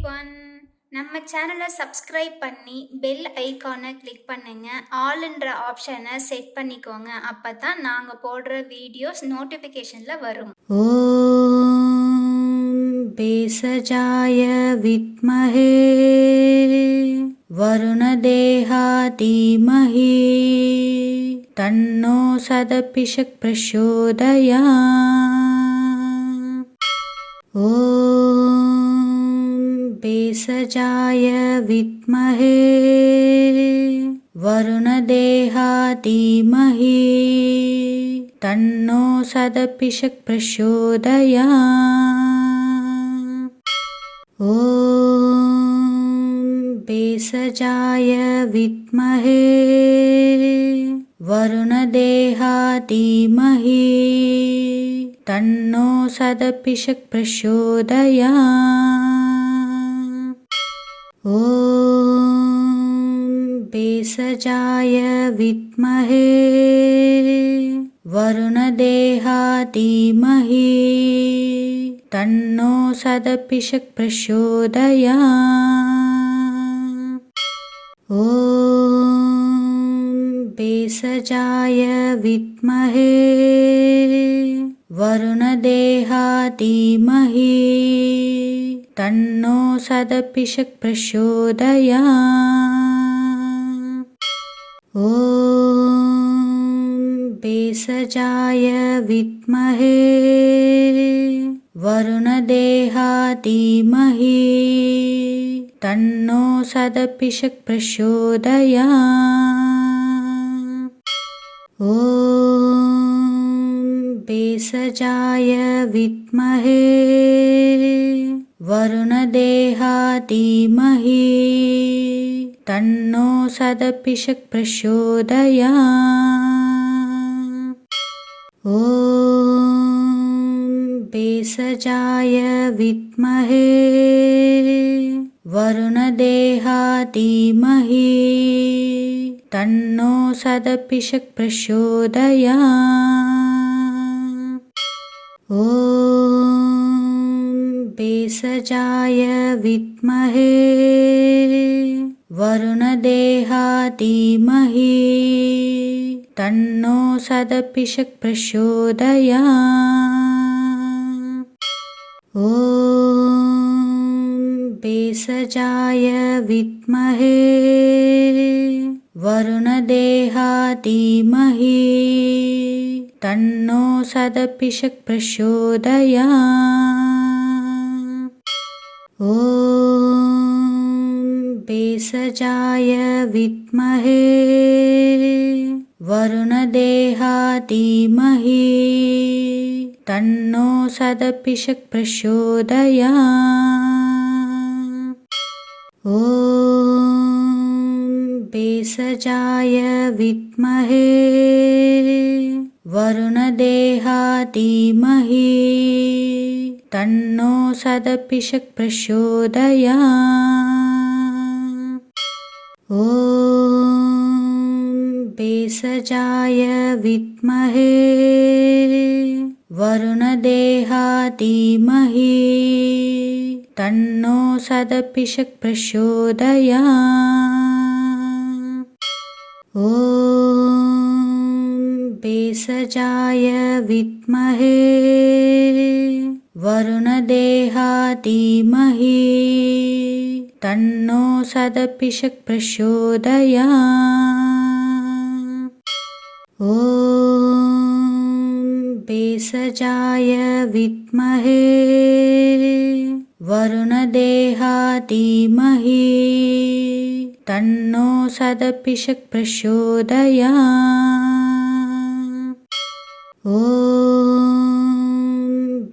Everyone. நம்ம சேனலை subscribe பண்ணி பெல் ஐகானை கிளிக் பண்ணுங்க. ஆல்ன்ற ஆப்ஷனை செட் பண்ணிக்கோங்க. அப்பதான் நாங்க போடுற வீடியோஸ் நோட்டிஃபிகேஷன்ல வரும். ஓம் பேசஜாய வித்மஹே வருணதேஹா தீமஹி தன்னோ சதபிஷக் பிரசோதயாத். ஓம் பேசஜாய வித்மஹே வருணதேஹா தீமஹி தன்னோ சதபிஷக் பிரசோதயாத். ஓம் பேசஜாய வித்மஹே வருணதேஹா தீமஹி தன்னோ சதபிஷக் பிரசோதயாத். ஓம் பேசஜாய வித்மஹே வருணதேஹா தீமஹி தன்னோ சதபிஷக் பிரசோதயாத். ஓம் பேசஜாய வித்மஹே வருணதேஹா தீமஹி தன்னோ சதபிஷக் பிரசோதயாத். ஓம் பேசஜாய வித்மஹே வருணதேஹா தீமஹி தன்னோ சதபிஷக் பிரசோதயாத். ஓம் பேசஜாய வித்மஹே வருணதேஹா தீமஹி தன்னோ சதபிஷக் பிரசோதயாத். ஓம் பேசஜாய வித்மஹே வருணதேஹா தீமஹி தன்னோ சதபிஷக் பிரசோதயாத். ஓம் பேசஜாய வித்மஹே வருணதேஹா தீமஹி தன்னோ சதபிஷக் பிரசோதயாத். ஓம் பேசஜாய வித்மஹே வருணதேஹா தீமஹி தன்னோ சதபிஷக் பிரசோதயாத். ஓம் பேசஜாய வித்மஹே வருணதேஹா தீமஹி தன்னோ சதபிஷக் பிரசோதயாத். ஓம் பேசஜாய வித்மஹே வருணதேஹா தீமஹி தன்னோ சதபிஷக் பிரசோதயாத். ஓம் பேசஜாய வித்மஹே வருணதேஹா தீமஹி தன்னோ சதபிஷக் பிரசோதயாத். ஓம் பேசஜாய வித்மஹே வருணதேஹா தீமஹி தன்னோ சதபிஷக் பிரசோதயாத். ஓம் பேசஜாய வித்மஹே வருணதேஹா தீமஹி தன்னோ சதபிஷக் பிரசோதயாத். ஓம்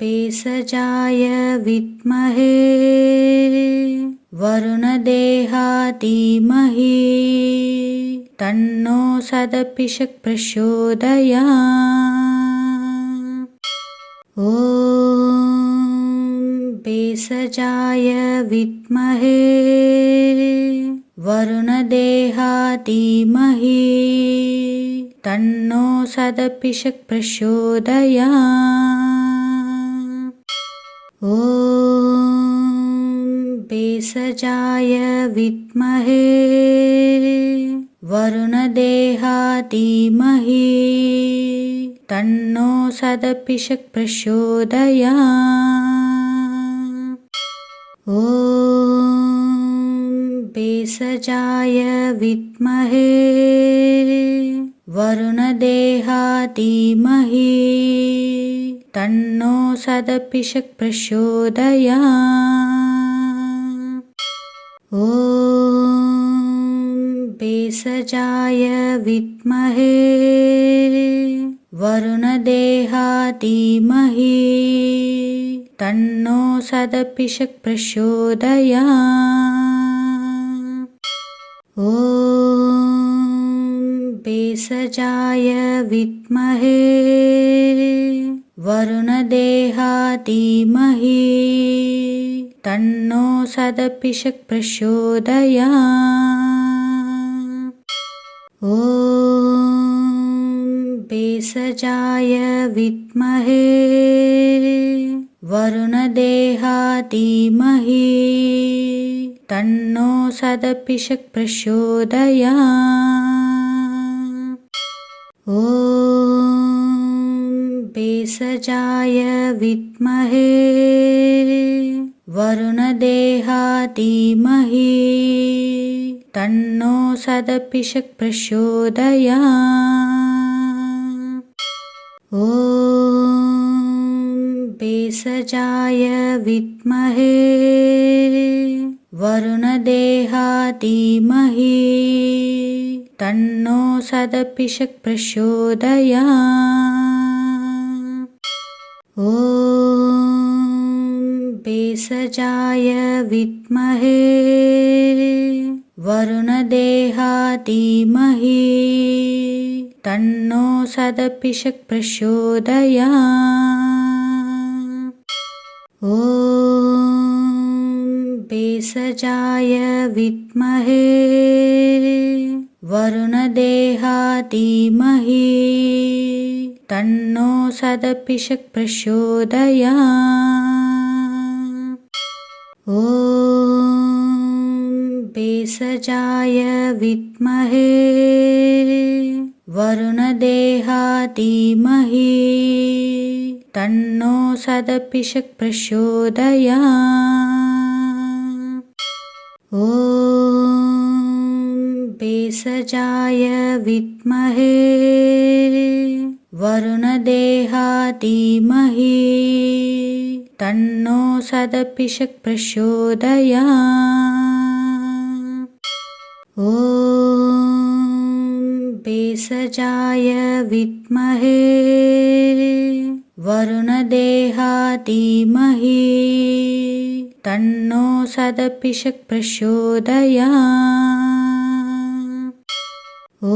பேசஜாய வித்மஹே வருணதேஹா தீமஹி தன்னோ சதபிஷக் பிரசோதயாத். ஓம் பேசஜாய வித்மஹே வருணதேஹா தீமஹி தன்னோ சதபிஷக் பிரசோதயாத். ஓம் भेषजाय विद्महे वरुणदेहाय धीमहि तन्नो सदपिषक् प्रचोदयात्। ॐ भेषजाय विद्महे वरुणदेहाय धीमहि तन्नो सदपिषक् प्रचोदयात्। ॐ भेषजाय विद्महे वरुणदेहाय धीमहि तन्नो सदपिषक् प्रचोदयात्। ॐ भेषजाय विद्महे वरुणदेहाय धीमहि तन्नो सदपिषक् प्रचोदयात्। ॐ भेषजाय विद्महे वरुणदेहाय धीमहि तन्नो सदपिषक् प्रचोदयात्। ॐ भेषजाय विद्महे वरुणदेहाय धीमहि तन्नो सदपिषक् प्रचोदयात्। ॐ भेषजाय विद्महे वरुणदेहाय धीमहि तन्नो सदपिषक् प्रचोदयात्। ॐ भेषजाय विद्महे वरुणदेहाय धीमहि तन्नो सदपिषक् प्रचोदयात्। ॐ भेषजाय विद्महे वरुणदेहाय धीमहि तन्नो सदपिषक् प्रचोदयात्। ॐ भेषजाय विद्महे वरुणदेहाय धीमहि तन्नो सदपिषक् प्रचोदयात्। ॐ भेषजाय विद्महे वरुणदेहाय धीमहि तन्नो सदपिषक् प्रचोदयात्। ॐ भेषजाय विद्महे वरुणदेहाय धीमहि तन्नो सदपिषक् प्रचोदयात्। ॐ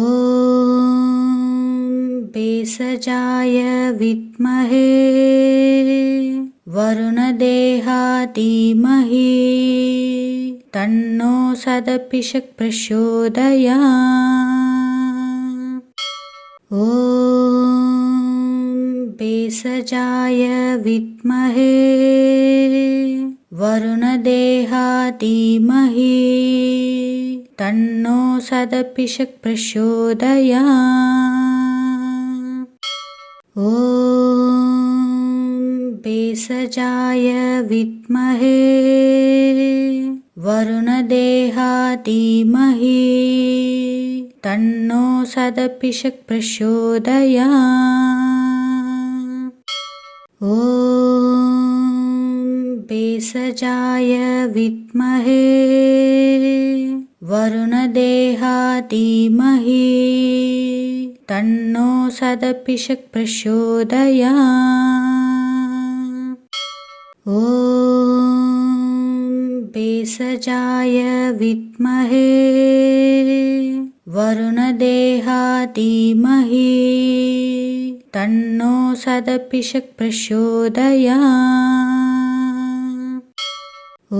भेषजाय विद्महे वरुणदेहाय धीमहि तन्नो सदपिषक् प्रचोदयात्। ॐ भेषजाय विद्महे वरुणदेहाय धीमहि तन्नो सदपिषक् प्रचोदयात्। ॐ भेषजाय विद्महे वरुणदेहाय धीमहि तन्नो सदपिषक् प्रचोदयात्। ॐ भेषजाय विद्महे वरुणदेहाय धीमहि तन्नो सदपिषक् प्रचोदयात्। ॐ भेषजाय विद्महे वरुणदेहाय धीमहि तन्नो सदपिषक् प्रचोदयात्। ॐ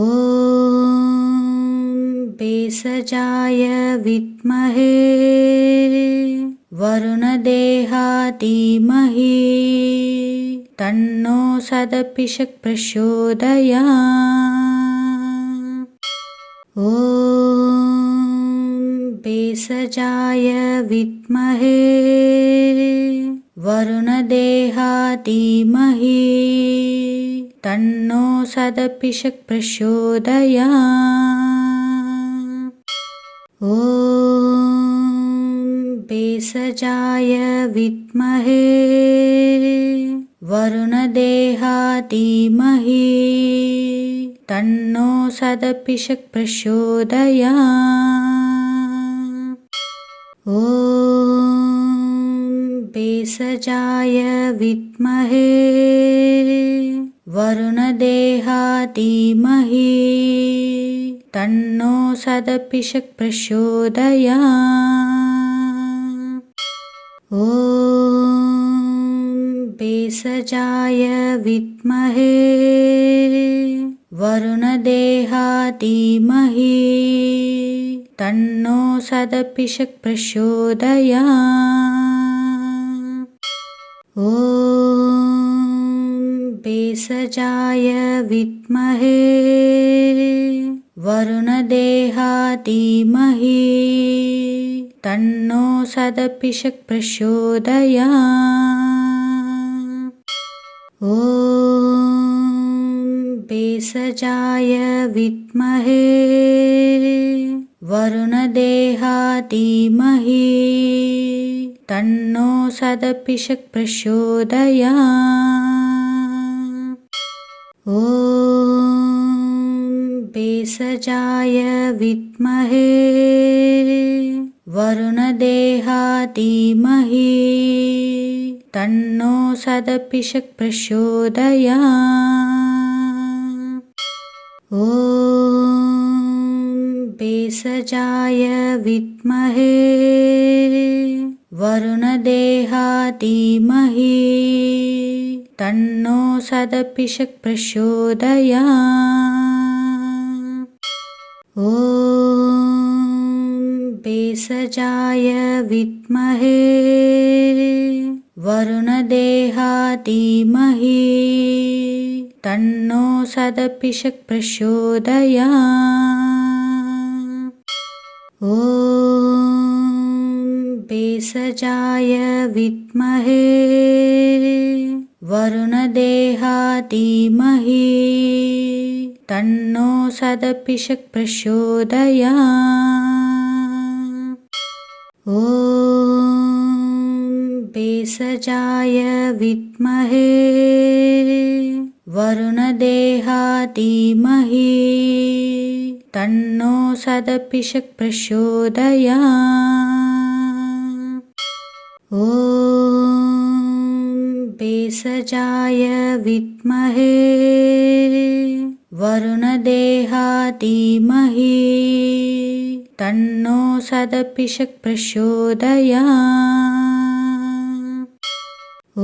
भेषजाय विद्महे वरुणदेहाय धीमहि तन्नो सदपिषक् प्रचोदयात्। ॐ भेषजाय विद्महे वरुणदेहाय धीमहि तन्नो सदपिषक् प्रचोदयात्। ॐ भेषजाय विद्महे वरुणदेहाय धीमहि तन्नो सदपिषक् प्रचोदयात्। ॐ भेषजाय विद्महे वरुणदेहाय धीमहि तन्नो सदपिषक् प्रचोदयात्। ॐ भेषजाय विद्महे वरुणदेहाय धीमहि तन्नो सदपिषक् प्रचोदयात्। ॐ भेषजाय विद्महे वरुणदेहाय धीमहि तन्नो सदपिषक् प्रचोदयात्। ॐ भेषजाय विद्महे वरुणदेहाय धीमहि तन्नो सदपिषक् प्रचोदयात्। ॐ भेषजाय विद्महे वरुणदेहाय धीमहि तन्नो सदपिषक् प्रचोदयात्। ॐ भेषजाय विद्महे वरुणदेहाय धीमहि तन्नो सदपिषक् प्रचोदयात्। ॐ भेषजाय विद्महे वरुणदेहाय धीमहि तन्नो सदपिषक् प्रचोदयात्। ॐ भेषजाय विद्महे वरुणदेहाय धीमहि तन्नो सदपिषक् प्रचोदयात्। ॐ भेषजाय विद्महे वरुणदेहाय धीमहि तन्नो सदपिषक् प्रचोदयात्। ॐ भेषजाय विद्महे वरुणदेहाय धीमहि तन्नो सदपिषक् प्रचोदयात्। ॐ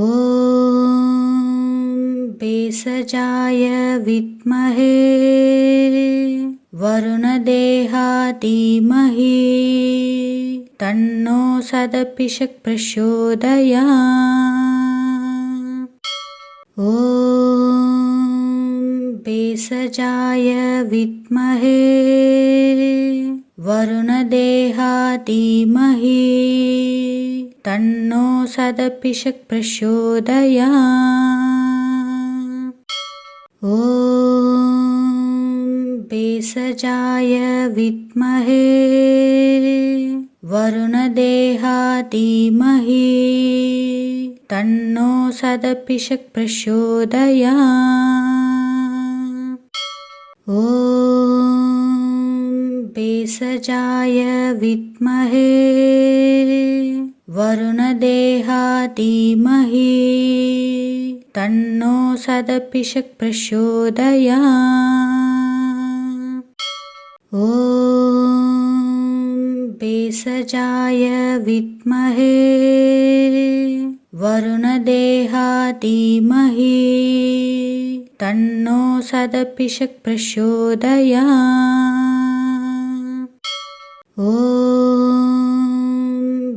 भेषजाय विद्महे वरुणदेहाय धीमहि तन्नो सदपिषक् प्रचोदयात्। ॐ भेषजाय विद्महे वरुणदेहाय धीमहि तन्नो सदपिषक् प्रचोदयात्। ॐ भेषजाय विद्महे वरुणदेहाय धीमहि तन्नो सदपिषक् प्रचोदयात्। ॐ भेषजाय विद्महे वरुणदेहाय धीमहि तन्नो सदपिषक् प्रचोदयात्। ॐ भेषजाय विद्महे वरुणदेहाय धीमहि तन्नो सदपिषक् प्रचोदयात्। ॐ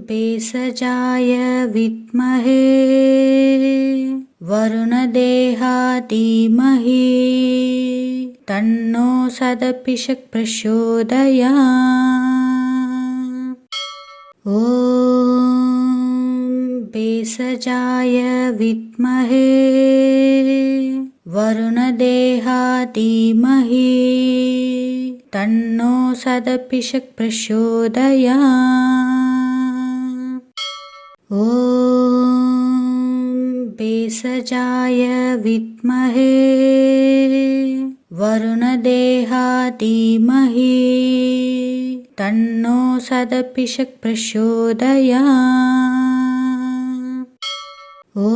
भेषजाय विद्महे वरुणदेहाधीमहि तन्नो सदपिषक् प्रचोदयात्। ॐ भेषजाय विद्महे वरुणदेहाधीमहि तन्नो सदपिषक् प्रचोदयात्। ॐ भेषजाय विद्महे वरुणदेहाधीमहि तन्नो सदपिषक् प्रचोदयात्। ॐ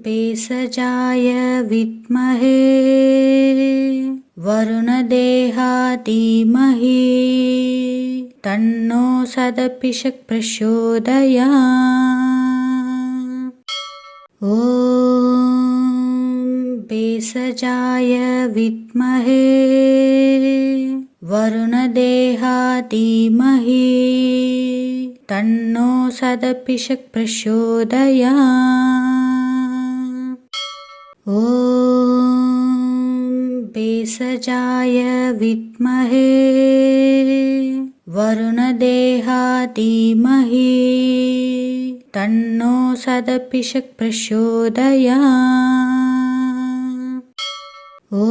भेषजाय विद्महे वरुणदेहाधीमहि तन्नो सदपिषक् प्रचोदयात्। ॐ भेषजाय विद्महे वरुणदेहाधीमहि तन्नो सदपिषक् प्रचोदयात्। ॐ भेषजाय विद्महे वरुणदेहाधीमहि तन्नो सदपिषक् प्रचोदयात्। ॐ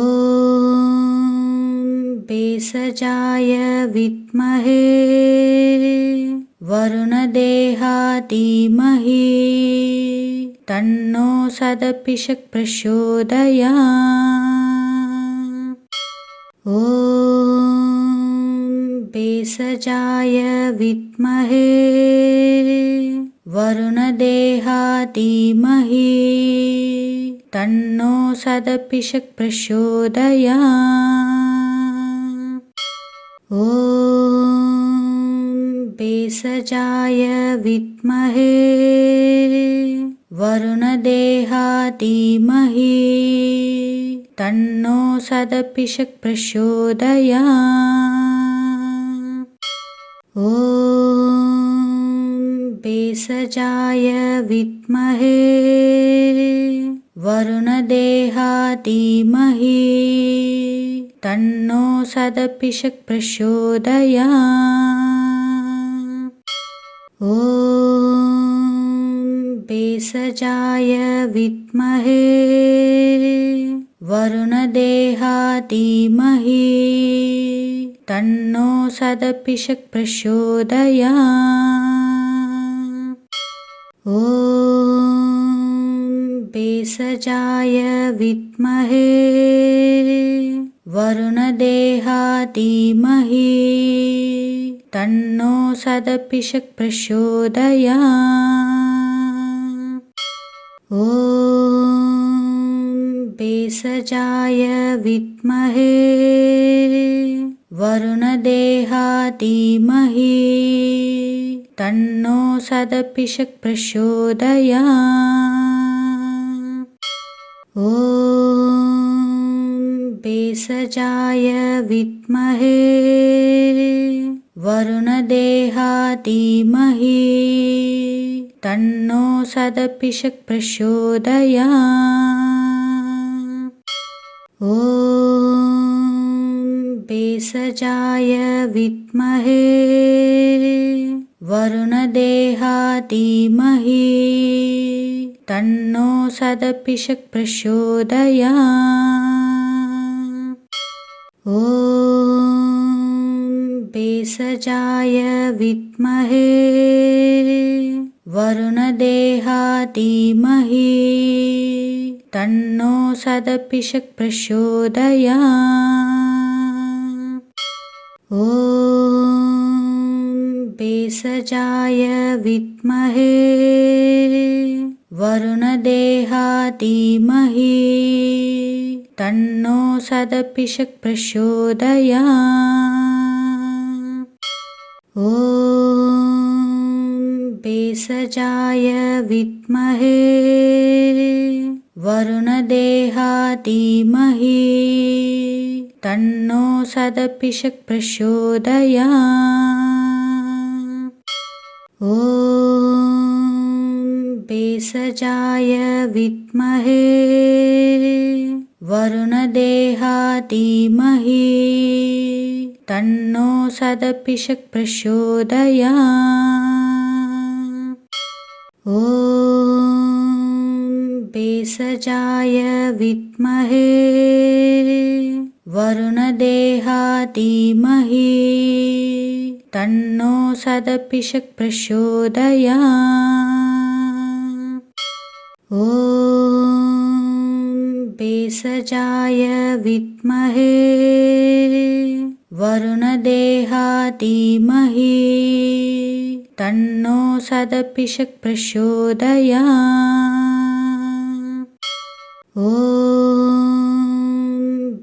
भेषजाय विद्महे वरुणदेहाधीमहि तन्नो सदपिषक् प्रचोदयात्। ॐ भेषजाय विद्महे वरुणदेहाधीमहि तन्नो सदपिषक् प्रचोदयात्। ॐ भेषजाय विद्महे वरुणदेहाधीमहि तन्नो सदपिषक् प्रचोदयात्। ॐ भेषजाय विद्महे वरुणदेहाधीमहि तन्नो सदपिषक् प्रचोदयात्। ॐ भेषजाय विद्महे वरुणदेहाधीमहि तन्नो सदपिषक् प्रचोदयात्। ॐ भेषजाय विद्महे वरुणदेहाधीमहि तन्नो सदपिषक् प्रचोदयात्। ॐ भेषजाय विद्महे वरुणदेहाधीमहि तन्नो सदपिषक् प्रचोदयात्। ॐ भेषजाय विद्महे वरुणदेहाधीमहि तन्नो सदपिषक् प्रचोदयात्। ॐ भेषजाय विद्महे वरुणदेहाधीमहि तन्नो सदपिषक् प्रचोदयात्। ॐ भेषजाय विद्महे वरुणदेहाधीमहि तन्नो सदपिषक् प्रचोदयात्। ॐ भेषजाय विद्महे वरुणदेहाधीमहि तन्नो सदपिषक् प्रचोदयात्। ॐ भेषजाय विद्महे वरुणदेहाधीमहि तन्नो सदपिषक् प्रचोदयात्। ॐ भेषजाय विद्महे वरुणदेहाय धीमहि तन्नो सदपिषक् प्रचोदयात्। ॐ भेषजाय विद्महे वरुणदेहाय धीमहि तन्नो सदपिषक् प्रचोदयात्। ॐ भेषजाय विद्महे वरुणदेहाय धीमहि तन्नो सदपिषक् प्रचोदयात्। ॐ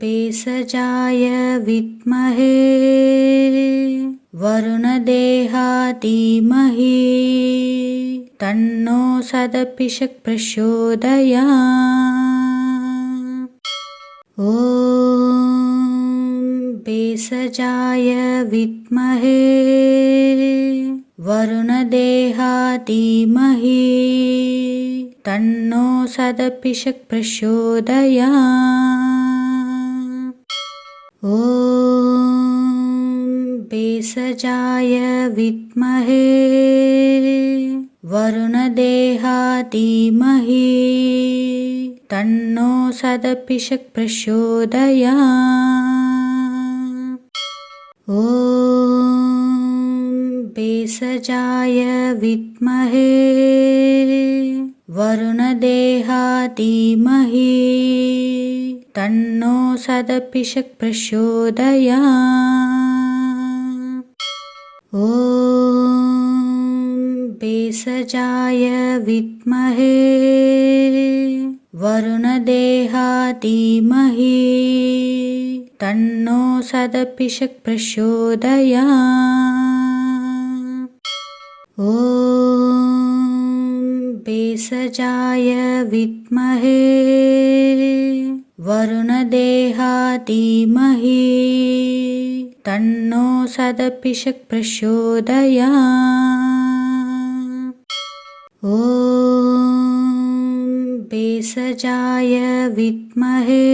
भेषजाय विद्महे वरुणदेहाय धीमहि तन्नो सदपिषक् प्रचोदयात्। ॐ भेषजाय विद्महे वरुणदेहाय धीमहि तन्नो सदपिषक् प्रचोदयात्। ॐ भेषजाय विद्महे वरुणदेहाय धीमहि तन्नो सदपिषक् प्रचोदयात्। ॐ भेषजाय विद्महे वरुणदेहाय धीमहि तन्नो सदपिषक् प्रचोदयात्। ॐ भेषजाय विद्महे वरुणदेहाय धीमहि तन्नो सदपिषक् प्रचोदयात्। ॐ भेषजाय विद्महे वरुणदेहाय धीमहि तन्नो सदपिषक् प्रचोदयात्। ॐ भेषजाय विद्महे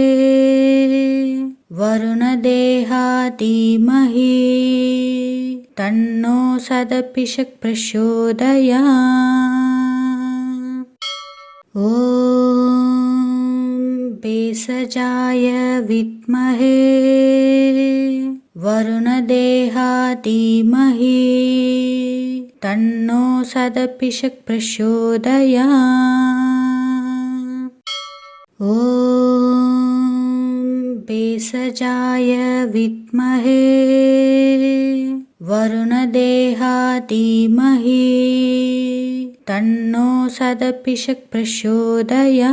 वरुणदेहाय धीमहि तन्नो सदपिषक् प्रचोदयात्। ॐ भेषजाय विद्महे वरुणदेहाय धीमहि तन्नो सदपिषक् प्रचोदयात्। ॐ भेषजाय विद्महे वरुणदेहाय धीमहि तन्नो सदपिषक् प्रचोदयात्।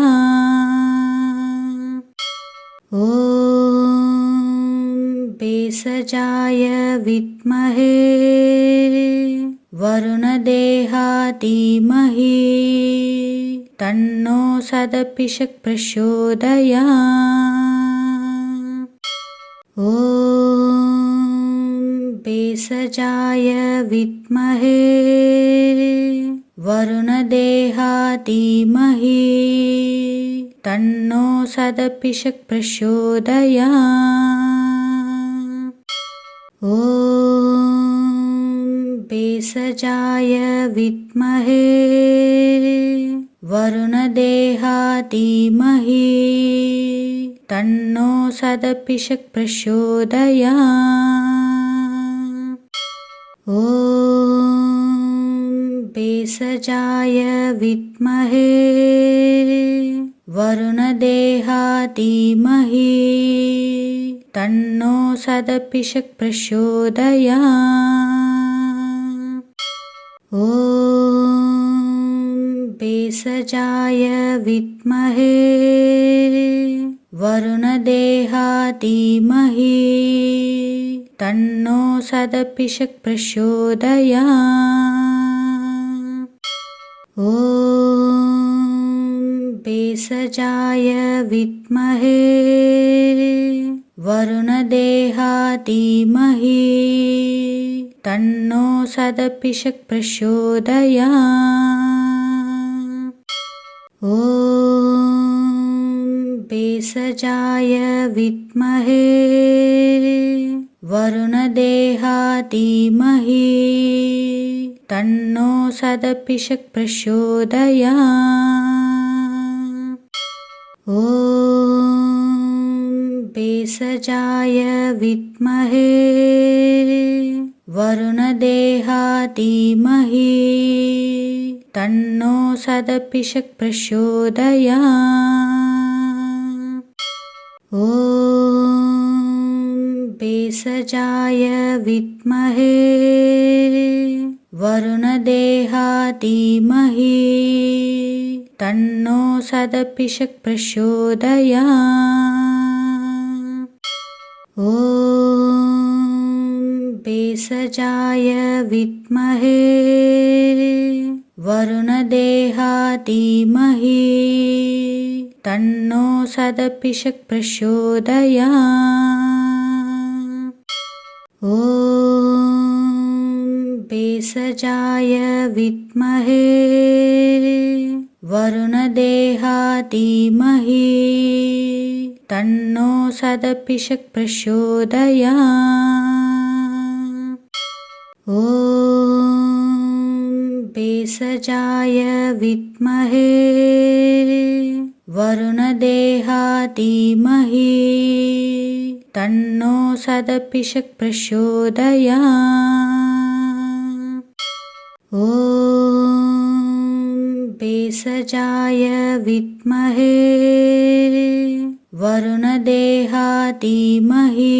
ॐ भेषजाय विद्महे वरुणदेहाय धीमहि तन्नो सदपिषक् प्रचोदयात्। ॐ भेषजाय विद्महे वरुणदेहाय धीमहि तन्नो सदपिषक् प्रचोदयात्। ॐ भेषजाय विद्महे वरुणदेहाय धीमहि तन्नो सदपिषक् प्रचोदयात्। ॐ भेषजाय विद्महे वरुणदेहाय धीमहि तन्नो सदपिषक् प्रचोदयात्। ॐ भेषजाय विद्महे वरुणदेहाय धीमहि तन्नो सदपिषक् प्रचोदयात्। ॐ भेषजाय विद्महे वरुणदेहाय धीमहि तन्नो सदपिषक् प्रचोदयात्। ॐ भेषजाय विद्महे वरुणदेहाय धीमहि तन्नो सदपिषक् प्रचोदयात्। ॐ भेषजाय विद्महे वरुणदेहाय धीमहि तन्नो सदपिषक् प्रचोदयात्। ॐ भेषजाय विद्महे वरुणदेहाय धीमहि तन्नो सदपिषक् प्रचोदयात्। ॐ भेषजाय विद्महे वरुणदेहाय धीमहि तन्नो सदपिषक् प्रचोदयात्। ॐ भेषजाय विद्महे वरुणदेहाय धीमहि तन्नो सदपिषक् प्रचोदयात्। ॐ भेषजाय विद्महे वरुणदेहाय धीमहि तन्नो सदपिषक् प्रचोदयात्। ॐ भेषजाय विद्महे वरुणदेहाय धीमहि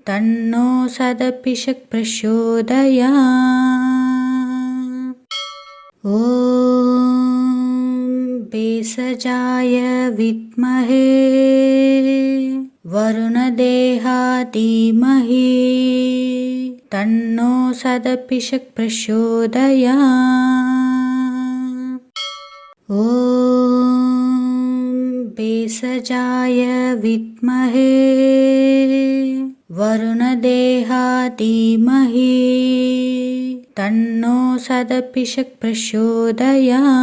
तन्नो सदपिषक् प्रचोदयात्। ॐ भेषजाय विद्महे वरुणदेहाय धीमहि तन्नो सदपिषक् प्रचोदयात्। ॐ भेषजाय विद्महे वरुणदेहाय धीमहि तन्नो सदपिषक् प्रचोदयात्।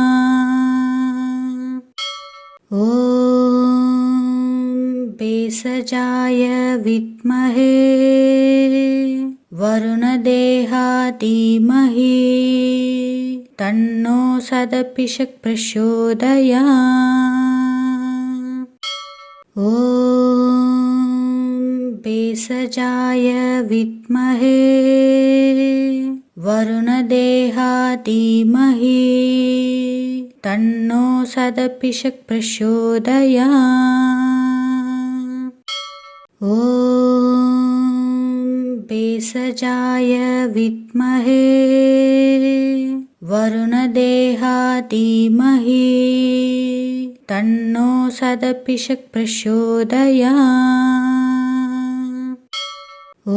ॐ भेषजाय विद्महे वरुणदेहाय धीमहि तन्नो सदपिषक् प्रचोदयात्। ॐ भेषजाय विद्महे वरुणदेहाय धीमहि तन्नो सदपिषक् प्रचोदयात्। ॐ भेषजाय विद्महे वरुणदेहाय धीमहि तन्नो सदपिषक् प्रचोदयात्। ॐ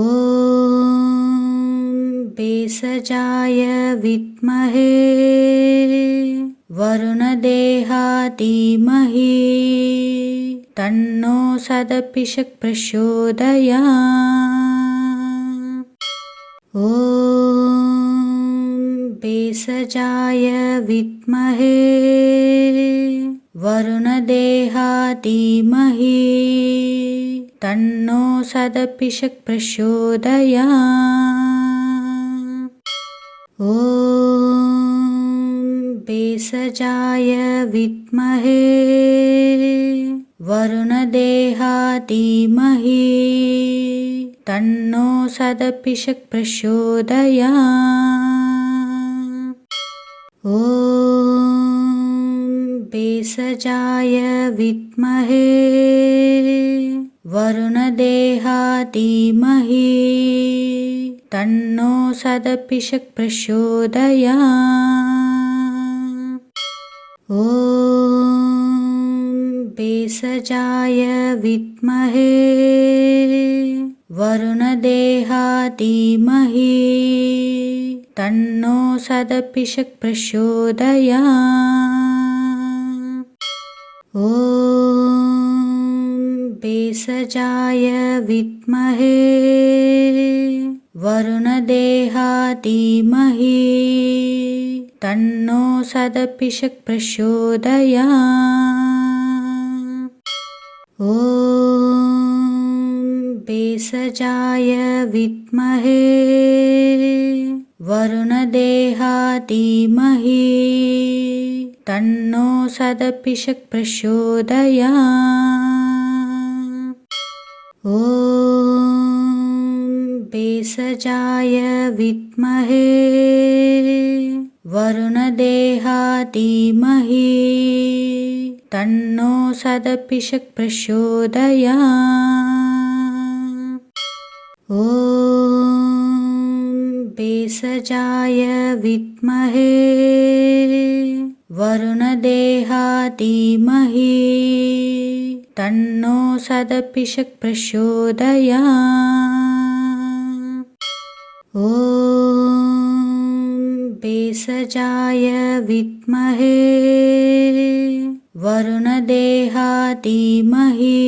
भेषजाय विद्महे वरुणदेहाय धीमहि तन्नो सदपिषक् प्रचोदयात्। ॐ भेषजाय विद्महे वरुणदेहाय धीमहि तन्नो सदपिषक् प्रचोदयात्। ॐ भेषजाय विद्महे वरुणदेहाय धीमहि तन्नो सदपिषक् प्रचोदयात्। ॐ भेषजाय विद्महे वरुणदेहाय धीमहि तन्नो सदपिषक् प्रचोदयात्। ॐ भेषजाय विद्महे वरुणदेहाय धीमहि तन्नो सदपिषक् प्रचोदयात्। ॐ भेषजाय विद्महे वरुणदेहाय धीमहि तन्नो सदपिषक् प्रचोदयात्। ॐ भेषजाय विद्महे वरुणदेहाय धीमहि तन्नो सदपिषक् प्रचोदयात्। ॐ भेषजाय विद्महे वरुणदेहाय धीमहि तन्नो सदपिषक् प्रचोदयात्। ॐ भेषजाय विद्महे वरुणदेहाय धीमहि तन्नो सदपिषक् प्रचोदयात्। ॐ भेषजाय विद्महे वरुणदेहाय धीमहि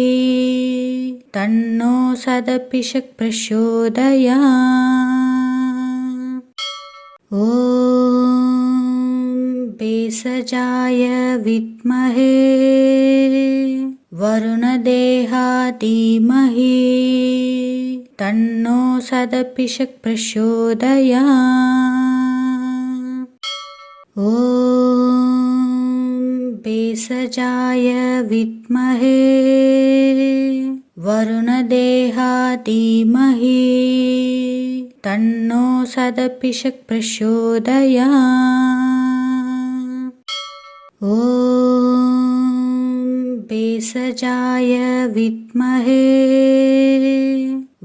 तन्नो सदपिषक् प्रचोदयात्। ॐ भेषजाय विद्महे वरुणदेहाय धीमहि तन्नो सदपिषक् प्रचोदयात्। ॐ भेषजाय विद्महे वरुणदेहाय धीमहि तन्नो सदपिषक् प्रचोदयात्। ॐ भेषजाय विद्महे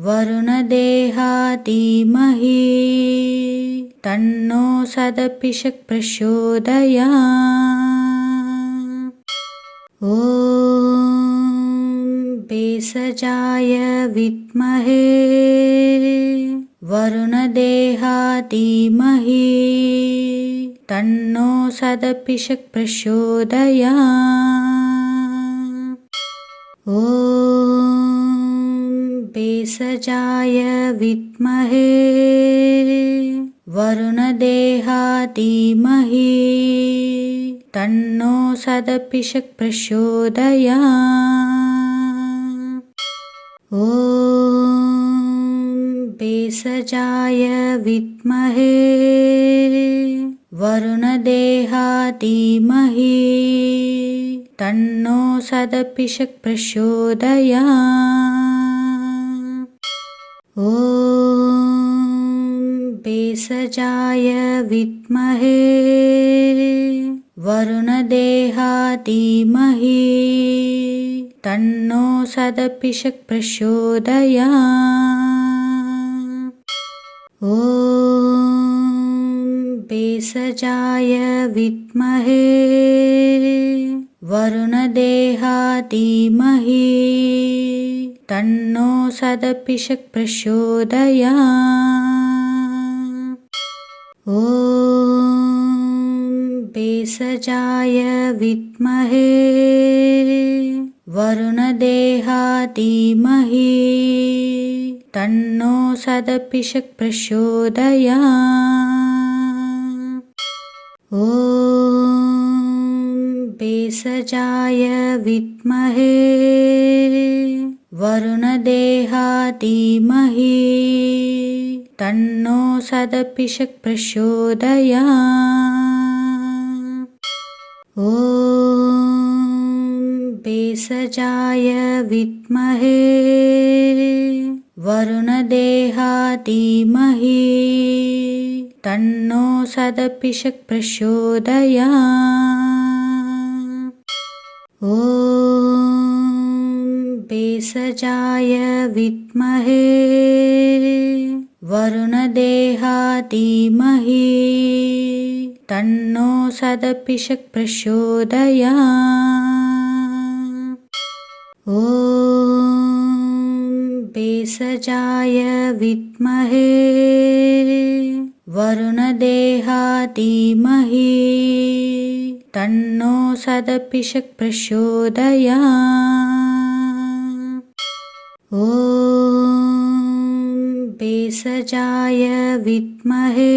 वरुणदेहाय धीमहि तन्नो सदपिषक् प्रचोदयात्। ॐ भेषजाय विद्महे वरुणदेहाय धीमहि तन्नो सदपिषक् प्रचोदयात्। ॐ भेषजाय विद्महे वरुणदेहाय धीमहि तन्नो सदपिषक् प्रचोदयात्। ॐ भेषजाय विद्महे वरुणदेहाय धीमहि तन्नो सदपिषक् प्रचोदयात्। ॐ भेषजाय विद्महे वरुणदेहाय धीमहि तन्नो सदपिषक् प्रचोदयात्। ॐ भेषजाय विद्महे वरुणदेहाय धीमहि तन्नो सदपिषक् प्रचोदयात्। ॐ भेषजाय विद्महे वरुणदेहाय धीमहि तन्नो सदपिषक् प्रचोदयात्। ॐ भेषजाय विद्महे वरुणदेहाय धीमहि तन्नो सदपिषक् प्रचोदयात्। ॐ भेषजाय विद्महे वरुणदेहाय धीमहि तन्नो सदपिषक् प्रचोदयात्। ॐ भेषजाय विद्महे वरुणदेहाय धीमहि तन्नो सदपिषक् प्रचोदयात्। ॐ भेषजाय विद्महे वरुणदेहाय धीमहि तन्नो सदपिषक् प्रचोदयात्। ॐ भेषजाय विद्महे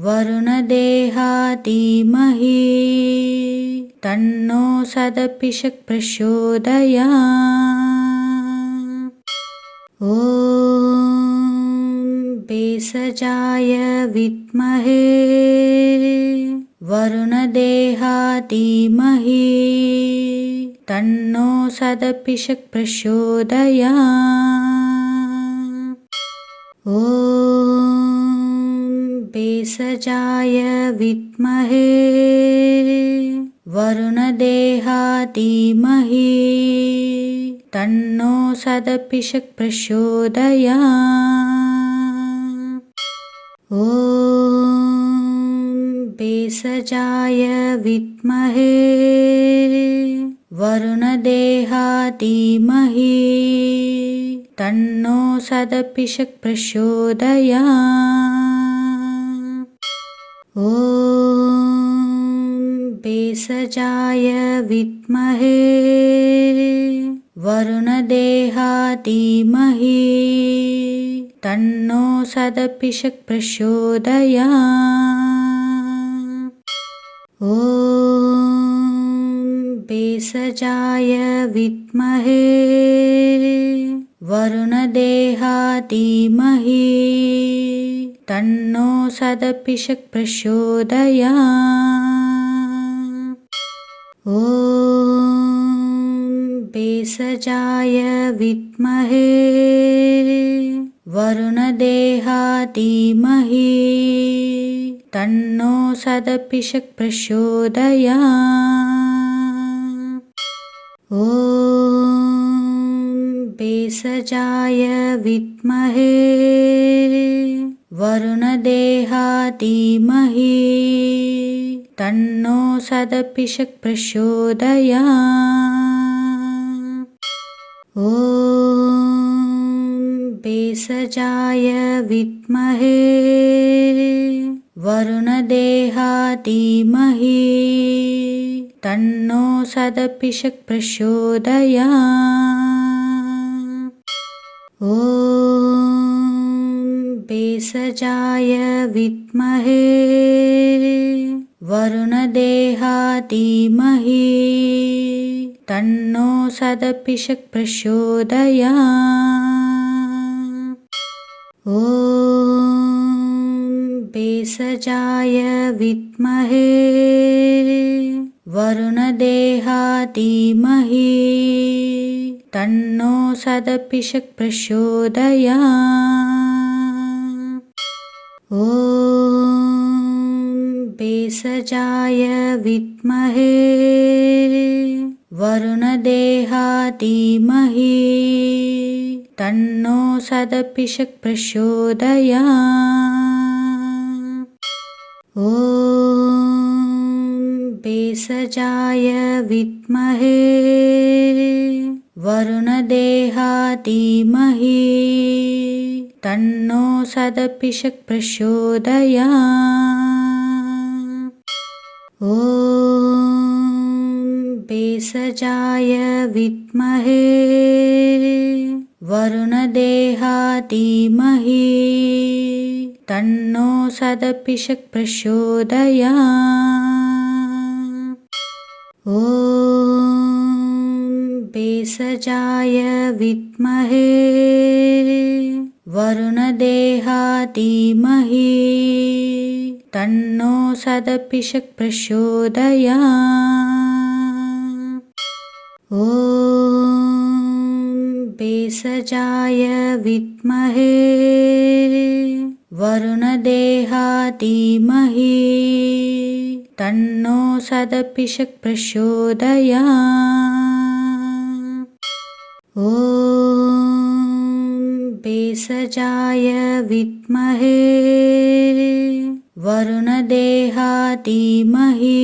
वरुणदेहा धीमहि तन्नो सदपिषक् प्रचोदयात्। ॐ भेषजाय विद्महे वरुणदेहा धीमहि तन्नो सदपिषक् प्रचोदयात्। ॐ भेषजाय विद्महे वरुणदेहा धीमहि तन्नो सदपिषक् प्रचोदयात्। ॐ भेषजाय विद्महे वरुणदेहा धीमहि तन्नो सदपिषक् प्रचोदयात्। ॐ भेषजाय विद्महे वरुणदेहा धीमहि तन्नो सदपिषक् प्रचोदयात्। ॐ भेषजाय विद्महे वरुणदेहा धीमहि तन्नो सदपिषक् प्रचोदयात्। ॐ भेषजाय विद्महे वरुणदेहा धीमहि तन्नो सदपिषक् प्रचोदयात्। ॐ भेषजाय विद्महे वरुणदेहा धीमहि तन्नो सदपिषक् प्रचोदयात्। ॐ भेषजाय विद्महे वरुणदेहा धीमहि तन्नो सदपिषक् प्रचोदयात्। ॐ भेषजाय विद्महे वरुणदेहा धीमहि तन्नो सदपिषक् प्रचोदयात्। ॐ भेषजाय विद्महे वरुणदेहा धीमहि तन्नो सदपिषक् प्रचोदयात्। ॐ भेषजाय विद्महे वरुणदेहा धीमहि तन्नो सदपिषक् प्रचोदयात्। ॐ भेषजाय विद्महे वरुणदेहा धीमहि तन्नो सदपिषक् प्रचोदयात्। ॐ भेषजाय विद्महे वरुणदेहा धीमहि तन्नो सदपिषक् प्रचोदयात्। ॐ भेषजाय विद्महे वरुणदेहा धीमहि तन्नो सदपिषक् प्रचोदयात्। ॐ भेषजाय विद्महे वरुणदेहा धीमहि तन्नो सदपिषक् प्रचोदयात्। ॐ भेषजाय विद्महे वरुणदेहा धीमहि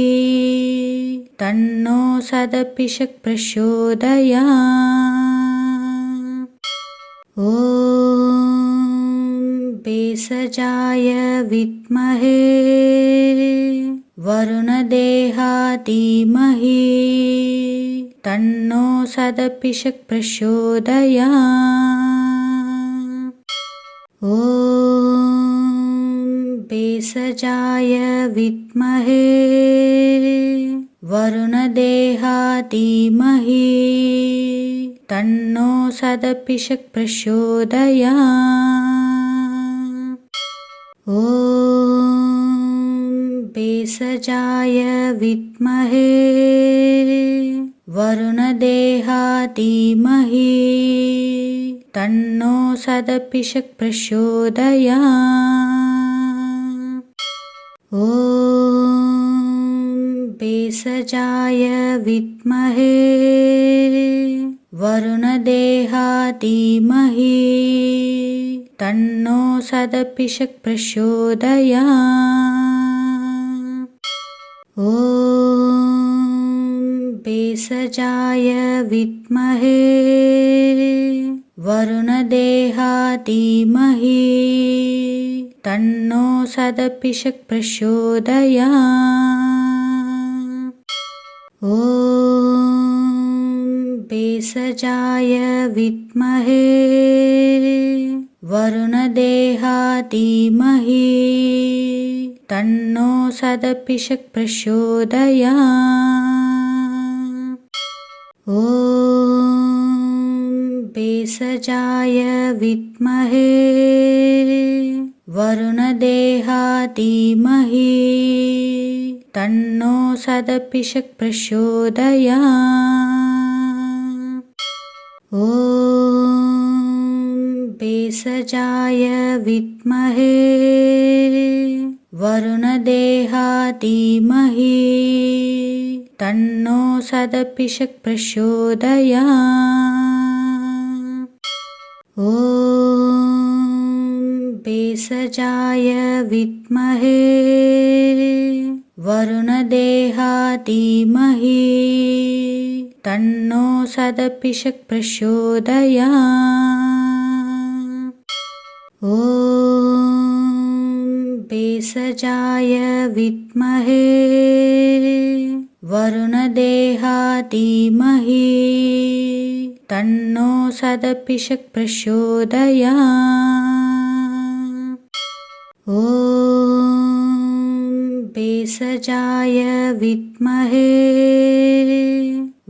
तन्नो सदपिषक् प्रचोदयात्। ॐ भेषजाय विद्महे वरुणदेहा धीमहि तन्नो सदपिषक् प्रचोदयात्। ॐ भेषजाय भेषजाय विद्महे वरुणदेहाय धीमहि तन्नो सदपिषक् प्रचोदयात्। ॐ भेषजाय विद्महे वरुणदेहाय धीमहि तन्नो सदपिषक् प्रचोदयात्। ॐ भेषजाय विद्महे वरुणदेहाय धीमहि तन्नो सदपिषक् प्रचोदयात्। ॐ भेषजाय विद्महे वरुणदेहाय धीमहि तन्नो सदपिषक् प्रचोदयात्। ॐ भेषजाय विद्महे वरुणदेहाय धीमहि तन्नो सदपिषक् प्रचोदयात्। ॐ भेषजाय विद्महे वरुणदेहाय धीमहि तन्नो सदपिषक् प्रचोदयात्। ॐ भेषजाय विद्महे वरुणदेहाय धीमहि तन्नो सदपिषक् प्रचोदयात्। ॐ भेषजाय विद्महे वरुणदेहाय धीमहि तन्नो सदपिषक् प्रचोदयात्। ॐ भेषजाय विद्महे वरुणदेहाय धीमहि तन्नो सदपिषक् प्रचोदयात्। ॐ भेषजाय विद्महे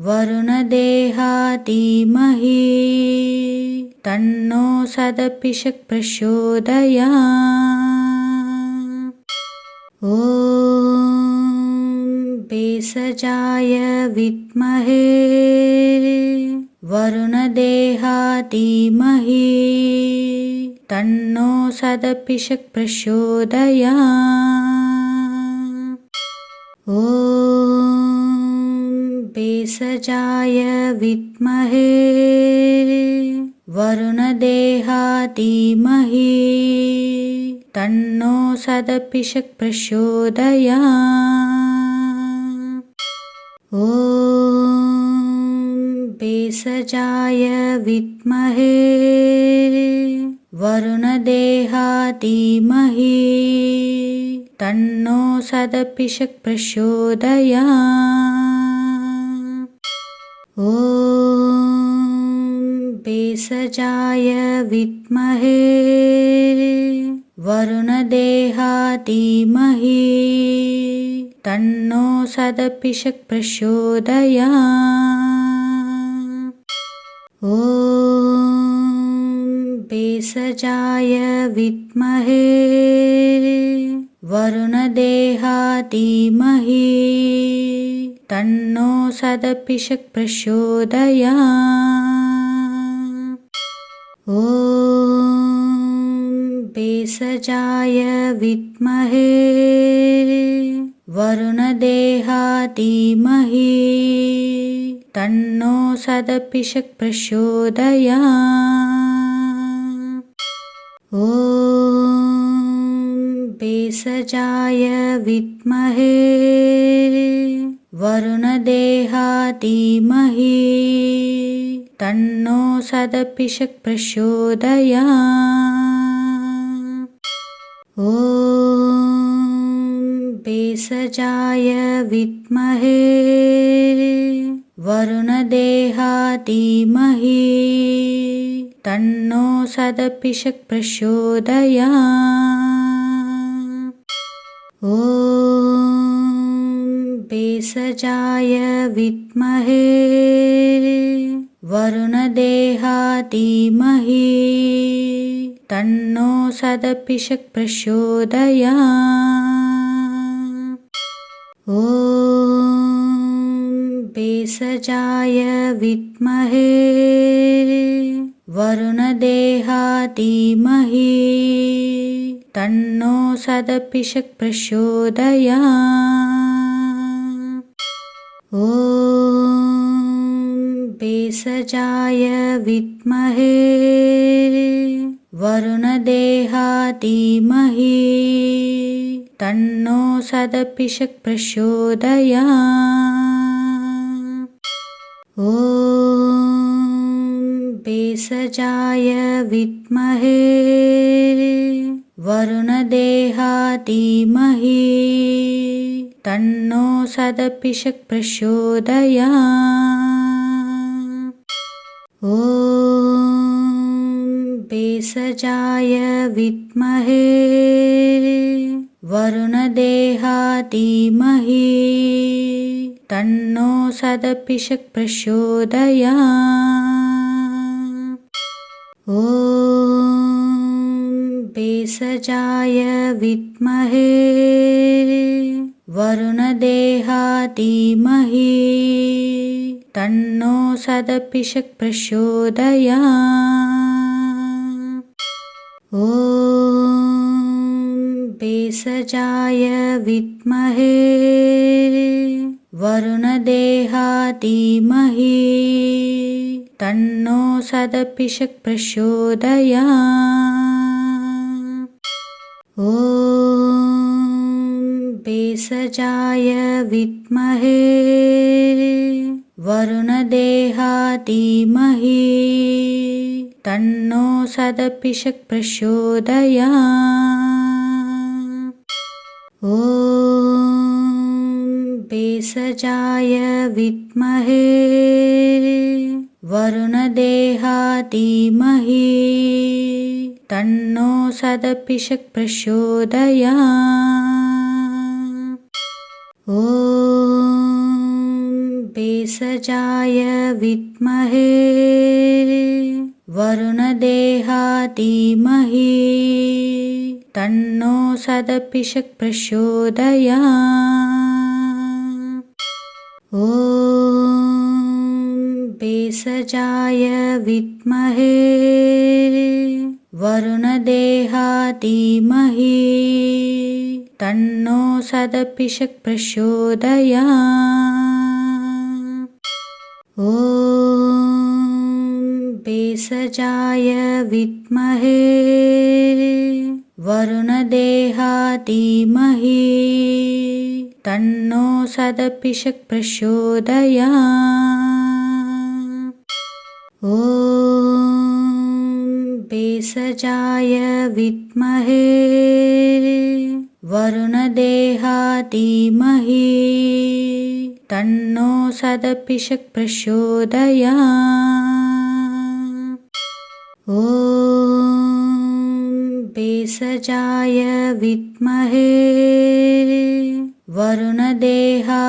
वरुणदेहाय धीमहि तन्नो सदपिषक् प्रचोदयात्। ॐ भेषजाय विद्महे वरुणदेहाय धीमहि तन्नो सदपिषक् प्रचोदयात्। ॐ भेषजाय विद्महे वरुणदेहाय धीमहि तन्नो सदपिषक् प्रचोदयात्। ॐ भेषजाय विद्महे वरुणदेहाय धीमहि तन्नो सदपिषक् प्रचोदयात्। ॐ भेषजाय विद्महे वरुणदेहाय धीमहि तन्नो सदपिषक् प्रचोदयात्। ॐ भेषजाय विद्महे वरुणदेहाय धीमहि तन्नो सदपिषक् प्रचोदयात्। ॐ भेषजाय विद्महे वरुणदेहाय धीमहि तन्नो सदपिषक् प्रचोदयात्। ॐ भेषजाय विद्महे वरुणदेहाय धीमहि तन्नो सदपिषक् प्रचोदयात्। ॐ भेषजाय विद्महे वरुणदेहाय धीमहि तन्नो सदपिषक् प्रचोदयात्। ॐ भेषजाय विद्महे वरुणदेहाधीमहि तन्नो सदपिषक् प्रचोदयात्। ॐ भेषजाय विद्महे वरुणदेहाधीमहि तन्नो सदपिषक् प्रचोदयात्। ॐ भेषजाय विद्महे वरुणदेहाधीमहि तन्नो सदपिषक् प्रचोदयात्। ॐ भेषजाय विद्महे वरुणदेहाधीमहि तन्नो सदपिषक् प्रचोदयात्। ॐ भेषजाय विद्महे वरुणदेहाधीमहि तन्नो सदपिषक् प्रचोदयात्। ॐ भेषजाय विद्महे वरुणदेहाधीमहि तन्नो सदपिषक् प्रचोदयात्। ॐ भेषजाय विद्महे वरुणदेहाधीमहि तन्नो सदपिषक् प्रचोदयात्। ॐ भेषजाय विद्महे वरुणदेहाधीमहि तन्नो सदपिषक् प्रचोदयात्। ॐ भेषजाय विद्महे वरुणदेहाधीमहि तन्नो सदपिषक् प्रचोदयात्। ॐ भेषजाय विद्महे वरुणदेहाधीमहि तन्नो सदपिषक् प्रचोदयात्। ॐ भेषजाय विद्महे वरुणदेहाधीमहि तन्नो सदपिषक् प्रचोदयात्। ॐ भेषजाय विद्महे वरुणदेहाधीमहि तन्नो सदपिषक् प्रचोदयात्। ॐ भेषजाय विद्महे वरुणदेहाधीमहि तन्नो सदपिषक् प्रचोदयात्। ॐ भेषजाय विद्महे वरुणदेहाधीमहि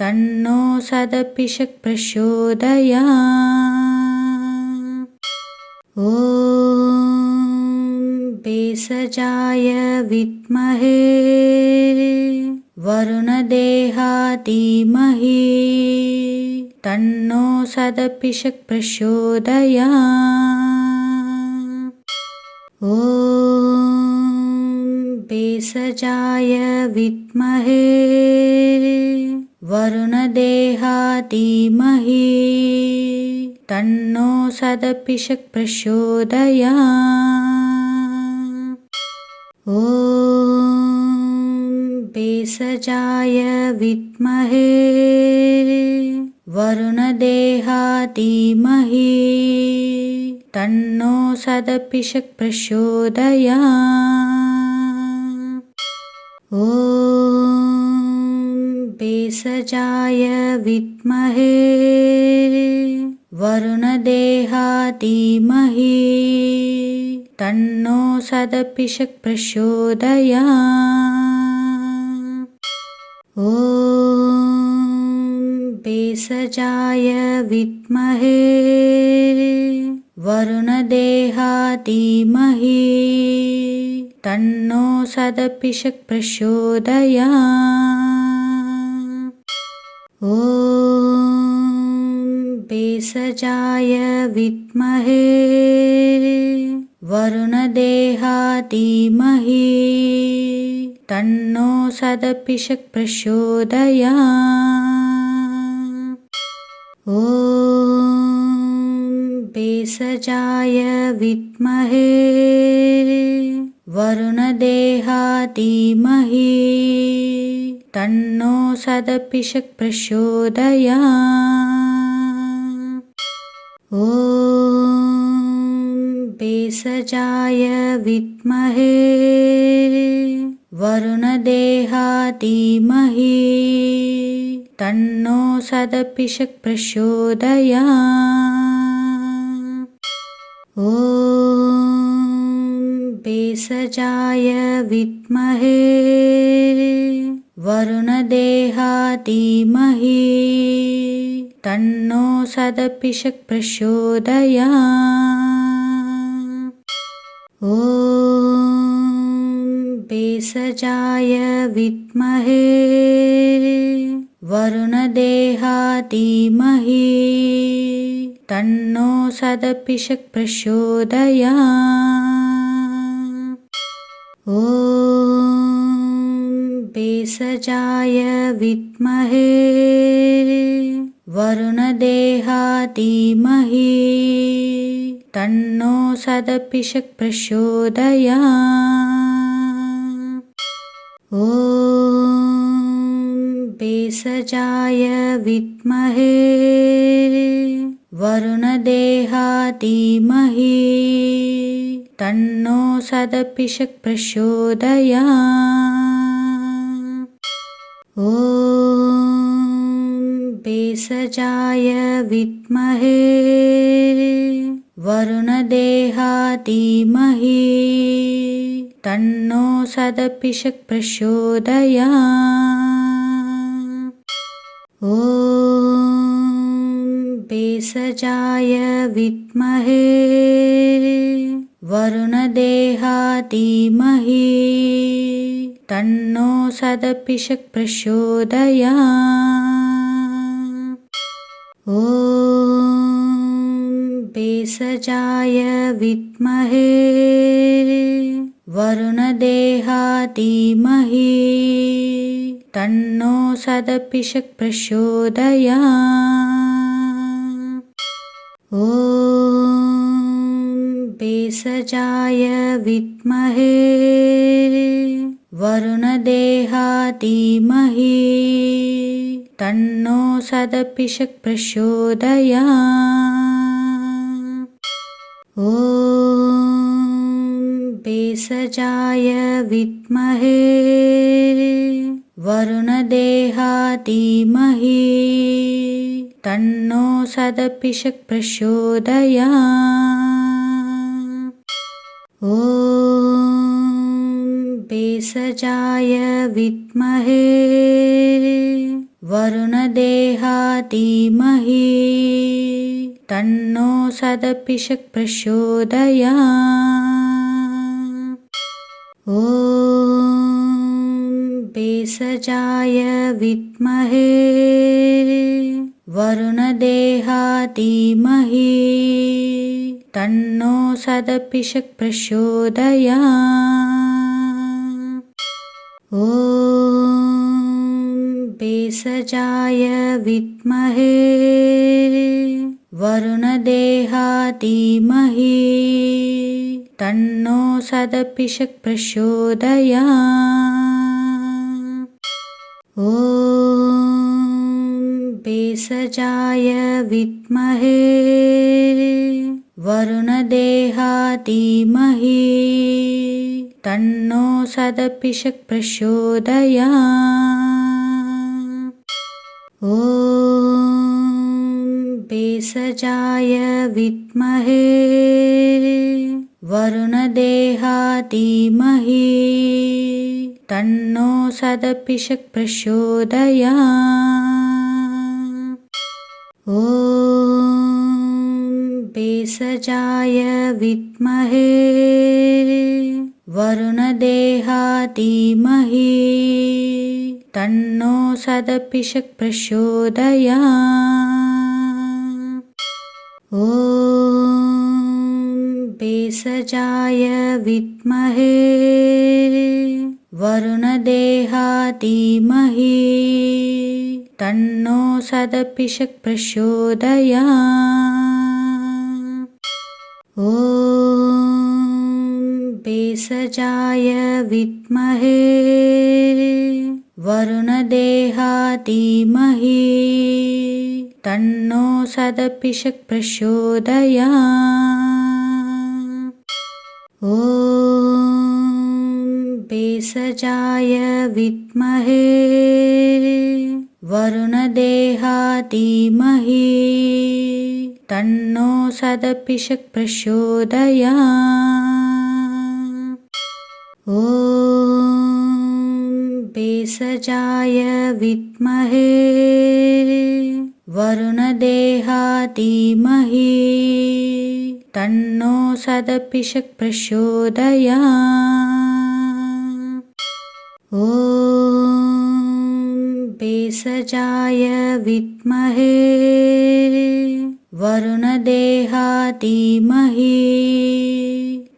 तन्नो सदपिषक् प्रचोदयात्। ॐ भेषजाय विद्महे वरुणदेहाधीमहि तन्नो सदपिषक् प्रचोदयात्। ॐ भेषजाय विद्महे वरुणदेहाधीमहि तन्नो सदपिषक् प्रचोदयात्। ॐ भेषजाय विद्महे वरुणदेहाधीमहि तन्नो सदपिषक् प्रचोदयात्। ॐ भेषजाय विद्महे वरुणदेहाधीमहि तन्नो सदपिषक् प्रचोदयात्। ॐ भेषजाय विद्महे वरुणदेहाय धीमहि तन्नो सदपिषक् प्रचोदयात्। ॐ भेषजाय विद्महे वरुणदेहाय धीमहि तन्नो सदपिषक् प्रचोदयात्। ॐ भेषजाय विद्महे वरुणदेहाय धीमहि तन्नो सदपिषक् प्रचोदयात्। ॐ भेषजाय विद्महे वरुणदेहाय धीमहि तन्नो सदपिषक् प्रचोदयात्। ॐ भेषजाय विद्महे वरुणदेहाय धीमहि तन्नो सदपिषक् प्रचोदयात्। ॐ भेषजाय विद्महे वरुणदेहाय धीमहि तन्नो सदपिषक् प्रचोदयात्। ॐ भेषजाय विद्महे वरुणदेहाय धीमहि तन्नो सदपिषक् प्रचोदयात्। ॐ भेषजाय विद्महे वरुणदेहाय धीमहि तन्नो सदपिषक् प्रचोदयात्। ॐ भेषजाय विद्महे वरुणदेहाय धीमहि तन्नो सदपिषक् प्रचोदयात्। ॐ भेषजाय विद्महे वरुणदेहाय धीमहि तन्नो सदपिषक् प्रचोदयात्। ॐ भेषजाय विद्महे वरुणदेहाय धीमहि तन्नो सदपिषक् प्रचोदयात्। ॐ भेषजाय विद्महे वरुणदेहाय धीमहि तन्नो सदपिषक् प्रचोदयात्। ॐ भेषजाय विद्महे वरुणदेहाय धीमहि तन्नो सदपिषक् प्रचोदयात्। ॐ भेषजाय विद्महे वरुणदेहाय धीमहि तन्नो सदपिषक् प्रचोदयात्। ॐ भेषजाय विद्महे वरुणदेहाय धीमहि तन्नो सदपिषक् प्रचोदयात्। ॐ भेषजाय विद्महे वरुणदेहाय धीमहि तन्नो सदपिषक् प्रचोदयात्। ॐ भेषजाय विद्महे वरुणदेहाय धीमहि तन्नो सदपिषक् प्रचोदयात्। ॐ भेषजाय विद्महे वरुणदेहाधीमहि तन्नो सदपिषक् प्रचोदयात्। ॐ भेषजाय विद्महे वरुणदेहाधीमहि तन्नो सदपिषक् प्रचोदयात्। ॐ भेषजाय विद्महे वरुणदेहाधीमहि तन्नो सदपिषक् प्रचोदयात्। ॐ भेषजाय विद्महे वरुणदेहाधीमहि तन्नो सदपिषक् प्रचोदयात्। ॐ भेषजाय विद्महे वरुणदेहाधीमहि तन्नो सदपिषक् प्रचोदयात्। ॐ भेषजाय विद्महे वरुणदेहाधीमहि तन्नो सदपिषक् प्रचोदयात्। ॐ भेषजाय विद्महे वरुणदेहाधीमहि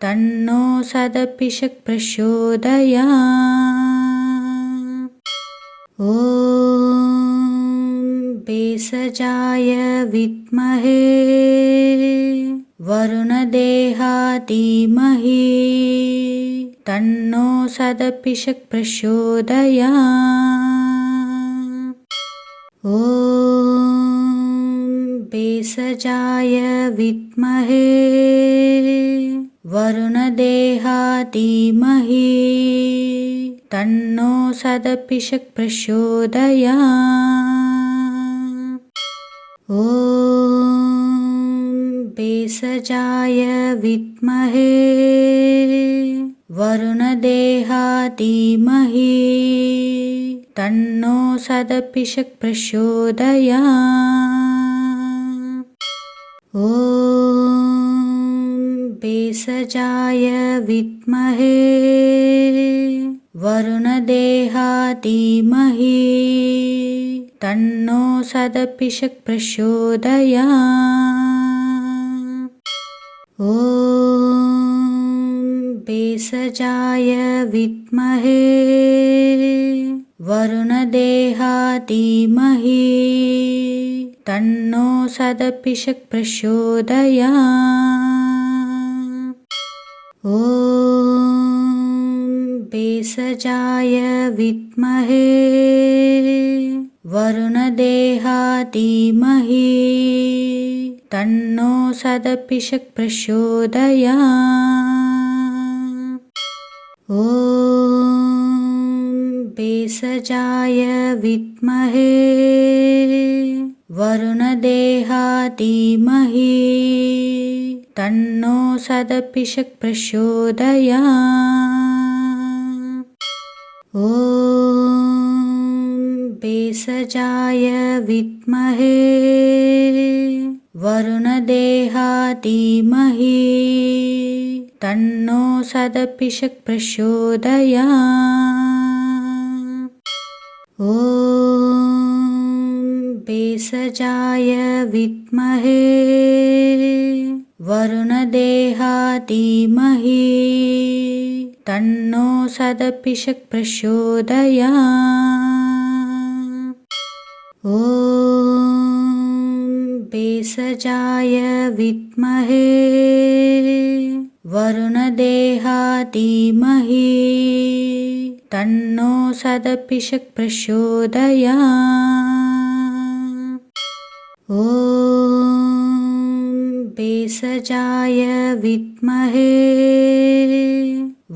तन्नो सदपिषक् प्रचोदयात्। ॐ भेषजाय विद्महे वरुणदेहाधीमहि तन्नो सदपिषक् प्रचोदयात्। ॐ भेषजाय विद्महे वरुणदेहाधीमहि तन्नो सदपिषक् प्रचोदयात्। ॐ भेषजाय विद्महे वरुणदेहाधीमहि तन्नो सदपिषक् प्रचोदयात्। ॐ भेषजाय विद्महे वरुणदेहाधीमहि तन्नो सदपिषक् प्रचोदयात्। ॐ भेषजाय विद्महे वरुणदेहाधीमहि तन्नो सदपिषक् प्रचोदयात्। ॐ भेषजाय विद्महे वरुणदेहाधीमहि तन्नो सदपिषक् प्रचोदयात्। ॐ भेषजाय विद्महे वरुणदेहाधीमहि तन्नो सदपिषक् प्रचोदयात्। ॐ भेषजाय विद्महे वरुणदेहाधीमहि तन्नो सदपिषक् प्रचोदयात्। ॐ भेषजाय विद्महे वरुणदेहाधीमहि तन्नो सदपिषक् प्रचोदयात्। ॐ भेषजाय विद्महे वरुणदेहाधीमहि तन्नो सदपिषक् प्रचोदयात्। ॐ भेषजाय विद्महे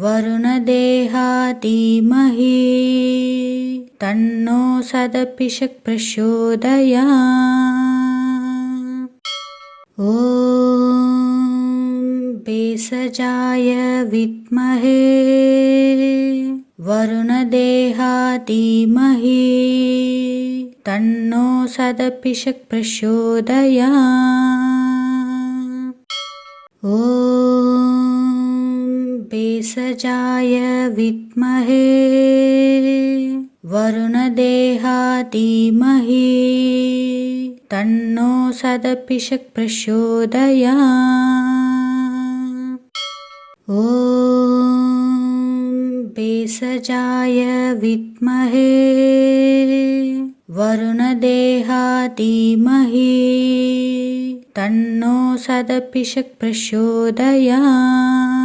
वरुणदेहाधीमहि तन्नो सदपिषक् प्रचोदयात्। ॐ भेषजाय भेषजाय विद्महे वरुणदेहाधीमहि तन्नो सदपिषक् प्रचोदयात्। ॐ भेषजाय विद्महे वरुणदेहाधीमहि तन्नो सदपिषक् प्रचोदयात्। ॐ भेषजाय विद्महे वरुणदेहाधीमहि तन्नो सदपिषक् प्रचोदयात्।